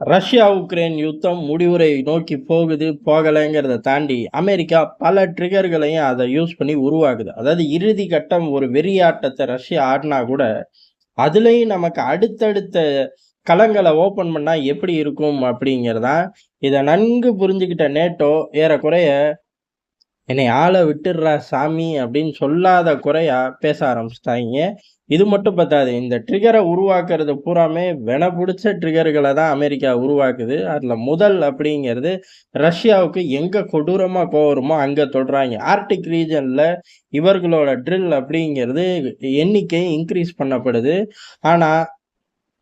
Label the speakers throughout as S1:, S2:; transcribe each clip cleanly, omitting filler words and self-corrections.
S1: Russia Ukraine யுத்தம் முடிவுரை நோக்கி போகுது, போகலைங்கிறத தாண்டி அமெரிக்கா பல ட்ரிகர்களையும் அத யூஸ் பண்ணி உருவாக்குது. அதாவது இறுதி கட்டம் ஒரு வெறியாட்டத்த ரஷ்யா ஆடுனா கூட, அதுலயும் நமக்கு அடுத்தடுத்த களங்கள ஓப்பன் பண்ணா எப்படி இருக்கும் அப்படிங்கிறதான், இத நன்கு புரிஞ்சுகிட்ட நேட்டோ ஏறக்குறைய "என்னைய ஆள விட்டுர்றா சாமி" அப்படின்னு சொல்லாத குறையா பேச ஆரம்பிச்சுட்டாய்ங்க. இது மட்டும் பத்தாது. இந்த ட்ரிகர உருவாக்குறது பூராமே வெனப்புடிச்ச ட்ரிகர்கள தான் அமெரிக்கா உருவாக்குது. அதுல முதல் அப்படிங்கிறது ரஷ்யாவுக்கு எங்க கொடூரமா கோவம் வருமோ அங்க தொடுறாய்ங்க. ஆர்க்டிக் ரீஜன்ல இவர்களோட ட்ரில் அப்படிங்கிறது எண்ணிக்கை இன்கிரீஸ் பண்ணப்படுது. ஆனா,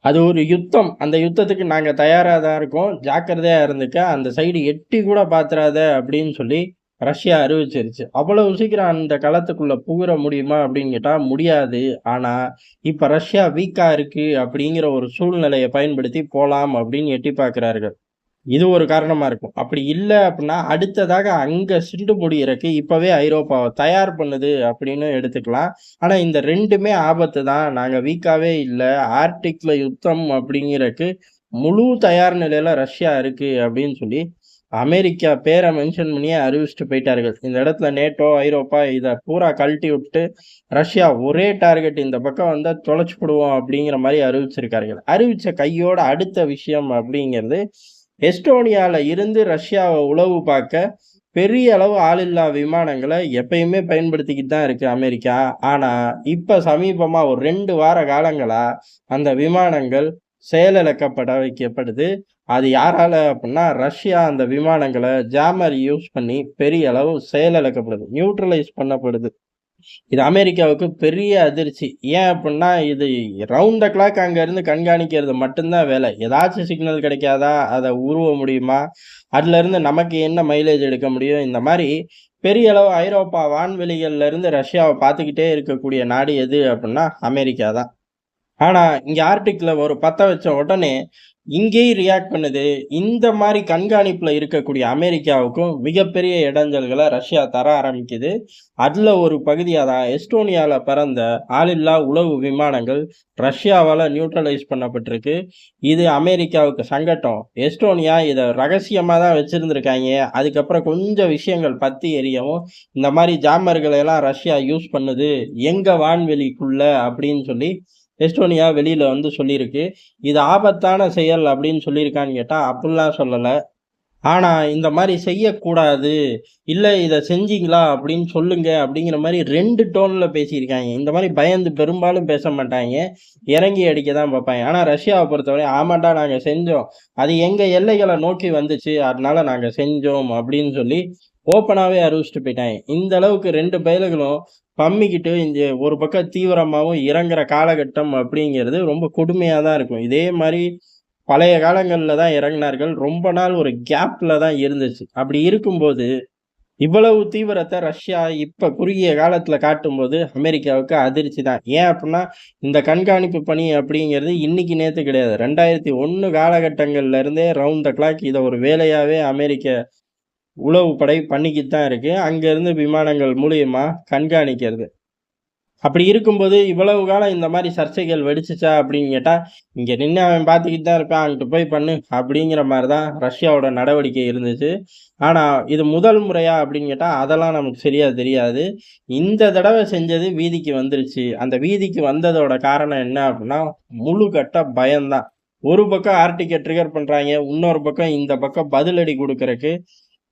S1: அது ஒரு யுத்தம். அந்த யுத்தத்துக்கு நாங்க தயாரா தான் இருக்கோம். ஜாக்கிரதையா இருந்துக்க. அந்த சைடு எட்டி கூட பாத்துறாத அப்படின்னு சொல்லி ரஷ்யா அறிவிச்சிருச்சு. அவ்வளவு சீக்கிரம் அந்த களத்துக்குள்ள புகுர முடியுமா அப்படின்னு கேட்டா முடியாது. ஆனா, இப்ப ரஷ்யா வீக்கா இருக்கு அப்படிங்கிற ஒரு சூழ்நிலைய பயன்படுத்தி போலாம் அப்படின்னு எட்டி பார்க்கிறார்கள். இது ஒரு காரணமா இருக்கும். அப்படி இல்ல அப்படின்னா, அடுத்ததாக அங்க சிண்டு முடியறக்கு இப்பவே ஐரோப்பாவ தயார் பண்ணுது அப்படின்னு எடுத்துக்கலாம். ஆனா இந்த 2மே ஆபத்து தான். நாங்க வீக்காவே இல்ல. ஆர்க்டிக்ல யுத்தம் அப்படிங்கிறக்கு முழு தயார் நிலையில ரஷ்யா இருக்கு அப்படின்னு சொல்லி, அமெரிக்கா பேர மென்ஷன் பண்ணியே அறிவிச்சுட்டு போயிட்டார்கள். இந்த இடத்துல நேட்டோ, ஐரோப்பா இத பூரா கழட்டி விட்டு, ரஷ்யா ஒரே டார்கெட் இந்த பக்கம் வந்தா தொலைச்சு புடுவோம் அப்படிங்கிற மாரி அறிவிச்சிருக்கார்கள். அறிவிச்ச கையோட அடுத்த விஷயம் அப்படிங்கிறது எஸ்டோனியால இருந்து ரஷ்யாவ உளவு பார்க்க பெரிய அளவு ஆளில்லா விமானங்கள எப்பயுமே பயன்படுத்திக்கிட்டு தான் இருக்கு அமெரிக்கா. ஆனா, இப்ப சமீபமா ஒரு 2 வார காலங்களா அந்த விமானங்கள் செயலிழக்கப்பட வைக்கப்படுது. அது யாரால அப்டின்னா, ரஷ்யா அந்த விமானங்கள ஜாமர் யூஸ் பண்ணி பெரிய அளவு செயலிழக்கப்படுது. நியூட்ரலைஸ் பண்ணப்படுது. இது அமெரிக்காவுக்கு பெரிய அதிர்ச்சி. ஏன் அப்புட்ன்னா, இது ரவுண்ட் த கிளாக் அங்க இருந்து கண்காணிக்கிறது மட்டும் தான் வேலை. ஏதாச்சும் சிக்னல் கிடைக்காதா? அத உருவ முடியுமா? அதுலருந்து நமக்கு என்ன மைலேஜ் எடுக்க முடியும்? இந்த மாரி பெரிய அளவு ஐரோப்பா வான்வெளிகள்ல இருந்து ரஷ்யாவ பார்த்துக்கிட்டே இருக்கக்கூடிய நாடு எது அப்புட்ன்னா, அமெரிக்கா தான். ஆனா, இங்க ஆர்க்டிக்ல ஒரு பத்த வச்ச உடனே, இங்கேயும் ரியாக்ட் பண்ணுது. இந்த மாரி கண்காணிப்புல இருக்கக்கூடிய அமெரிக்காவுக்கும் மிகப்பெரிய இடைஞ்சல்கள ரஷ்யா தர ஆரம்பிக்குது. அதுல ஒரு பகுதியா தான் எஸ்டோனியால பறந்த ஆளில்லா உளவு விமானங்கள் ரஷ்யாவால நியூட்ரலைஸ் பண்ணப்பட்டிருக்கு. இது அமெரிக்காவுக்கு சங்கட்டம். எஸ்டோனியா இத ரகசியமா தான் வச்சிருந்திருக்காய்ங்க. அதுக்கப்புறம் கொஞ்சம் விஷயங்கள் பத்தி எரியவும், இந்த மாரி ஜாமர்கள எல்லாம் ரஷ்யா யூஸ் பண்ணுது. எங்க வான்வெளிக்குள்ள அப்படின்னு சொல்லி எஸ்டோனியா வெளியில வந்து சொல்லியிருக்கு. இது ஆபத்தான செயல் அப்படின்னு சொல்லியிருக்கான்னு கேட்டா, அப்புட்லாம் சொல்லல. ஆனா, இந்த மாரி செய்யக்கூடாது. இல்ல இத செஞ்சீங்களா அப்படின்னு சொல்லுங்க அப்படிங்கிற மாரி 2 டோன்ல பேசியிருக்காய்ங்க. இந்த மாரி பயந்து பெரும்பாலும் பேச மாட்டாய்ங்க. இறங்கி அடிக்க தான் பார்ப்பாய்ங்க. ஆனா ரஷ்யாவ பொறுத்தவரை, ஆமான்டா நாங்க செஞ்சோம். அது எங்க எல்லைகள நோக்கி வந்துச்சு. அதனால நாங்க செஞ்சோம் அப்படின்னு சொல்லி ஓப்பனாவே அறிவிச்சுட்டு போயிட்டாய்ங்க. இந்த அளவுக்கு 2 பயலுகளும் பம்மிக்கிட்டு இங்க ஒரு பக்கம் தீவிரமாவும் இறங்குற காலகட்டம் அப்படிங்கிறது ரொம்ப கொடுமையா தான் இருக்கும். இதே மாரி பழைய காலங்கள்ல தான் இறங்குனார்கள். ரொம்ப நாள் ஒரு கேப்ல தான் இருந்துச்சு. அப்படி இருக்கும்போது, இவ்வளவு தீவிரத்த ரஷ்யா இப்ப குறுகிய காலத்துல காட்டும்போது, அமெரிக்காவுக்கு அதிர்ச்சி தான். ஏன் அப்புட்ன்னா, இந்த கண்காணிப்பு பணி அப்படிங்கிறது இன்னைக்கு நேத்து கிடையாது. 2001 காலகட்டங்கள்ல இருந்தே ரவுண்ட் த கிளாக் இத ஒரு வேலையாவே அமெரிக்க உளவுப்படை பண்ணிக்கிட்டு தான் இருக்கு. அங்கருந்து விமானங்கள் மூலியமா கண்காணிக்கிறது. அப்படி இருக்கும்போது, இவ்வளவு காலம் இந்த மாரி சர்ச்சைகள் வெடிச்சுச்சா அப்படின்னு கேட்டா, இங்க நின்னு அவன் பார்த்துக்கிட்டு தான் இருப்பான். அங்கிட்டு போய் பண்ணு அப்படிங்கிற மாரி தான் ரஷ்யாவோட நடவடிக்கை இருந்துச்சு. ஆனா, இது முதல் முறையா அப்படின்னு கேட்டா, அதெல்லாம் நமக்கு சரியா தெரியாது. இந்த தடவ செஞ்சது வீதிக்கு வந்துருச்சு. அந்த வீதிக்கு வந்ததோட காரணம் என்ன அப்படின்னா, முழு கட்ட பயம் தான். ஒரு பக்கம் ஆர்டிக்க ட்ரிகர் பண்றாய்ங்க. இன்னொரு பக்கம் இந்த பக்கம் பதிலடி குடுக்கறக்கு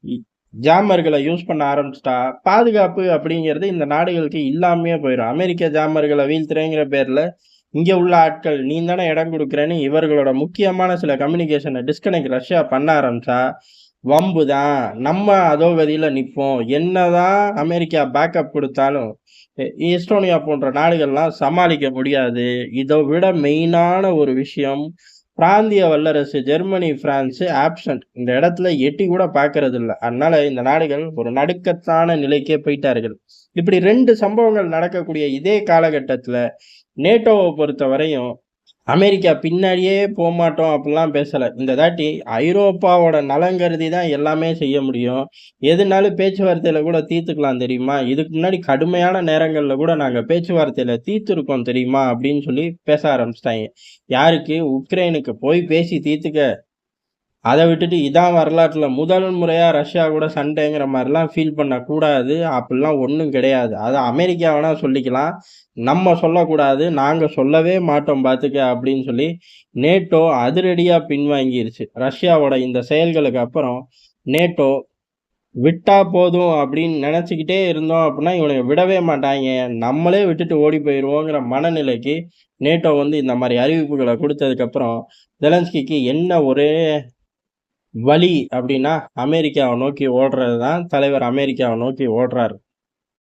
S1: இ ஜாமர்கள யூஸ் பண்ண ஆரம்பிச்சுட்டா, பாதுகாப்பு அப்படிங்கிறது இந்த நாடுகளுக்கு இல்லாமயே போயிரும். அமெரிக்க ஜாமர்கள வீழ்த்துறேங்கிற பேர்ல, இங்க உள்ள ஆட்கள் நீ தானே இடம் குடுக்குறேன்னு இவர்களோட முக்கியமான சில கம்யூனிகேஷன டிஸ்கனெக்ட் ரஷ்யா பண்ண ஆரம்பிச்சா, வம்பு தான். நம்ம அதோகதியில நிப்போம். என்னதான் அமெரிக்கா பேக்கப் குடுத்தாலும், எஸ்டோனியா போன்ற நாடுகள்லாம் சமாளிக்க முடியாது. இத விட மெயினான ஒரு விஷயம், பிராந்திய வல்லரசு ஜெர்மனி, பிரான்ஸ் ஆப்சென்ட். இந்த இடத்துல எட்டி கூட பார்க்கறதில்ல. அதனால இந்த நாடுகள் ஒரு நடுக்கத்தான நிலைக்கே போய்ட்டார்கள். இப்படி 2 சம்பவங்கள் நடக்கக்கூடிய இதே காலகட்டத்தில, நேட்டோவ பொறுத்தவரையும் அமெரிக்கா பின்னாடியே போமாட்டோம் அப்படிலாம் பேசல. இந்த தாட்டி ஐரோப்பாவோட நலன் கருதி தான் எல்லாமே செய்ய முடியும். எதுனாலும் பேச்சுவார்த்தையில கூட தீர்த்துக்கலாம் தெரியுமா? இதுக்கு முன்னாடி கடுமையான நேரங்கள்ல கூட நாங்க பேச்சுவார்த்தையில தீர்த்துருக்கோம் தெரியுமா? அப்படின்னு சொல்லி பேச ஆரம்பிச்சுட்டாய்ங்க. யாருக்கு? உக்ரைனுக்கு போய் பேசி தீர்த்துக்க. அத விட்டுட்டு இதான் வரலாற்றுல முதல் முறையா ரஷ்யா கூட சண்டைங்கிற மாரிலாம் ஃபீல் பண்ணக்கூடாது. அப்படிலாம் ஒண்ணும் கிடையாது. அது அமெரிக்கா வேணா சொல்லிக்கலாம். நம்ம சொல்லக்கூடாது. நாங்க சொல்லவே மாட்டோம் பாத்துக்க அப்படின்னு சொல்லி நேட்டோ அதிரடியா பின்வாங்கிருச்சு. ரஷ்யாவோட இந்த செயல்களுக்கு அப்புறம் நேட்டோ விட்டா போதும் அப்படின்னு நெனச்சுக்கிட்டே இருந்தோம் அப்படின்னா, இவனுங்க விடவே மாட்டாய்ங்க. நம்மளே விட்டுட்டு ஓடி போயிருவோங்கிற மனநிலைக்கு நேட்டோ வந்து இந்த மாரி அறிவிப்புகள குடுத்ததுக்கப்புறம், ஜெலன்ஸ்கிக்கு என்ன ஒரே வழி அப்படின்னா, அமெரிக்காவ நோக்கி ஓடுறது தான். தலைவர் அமெரிக்காவ நோக்கி ஓடுறாரு.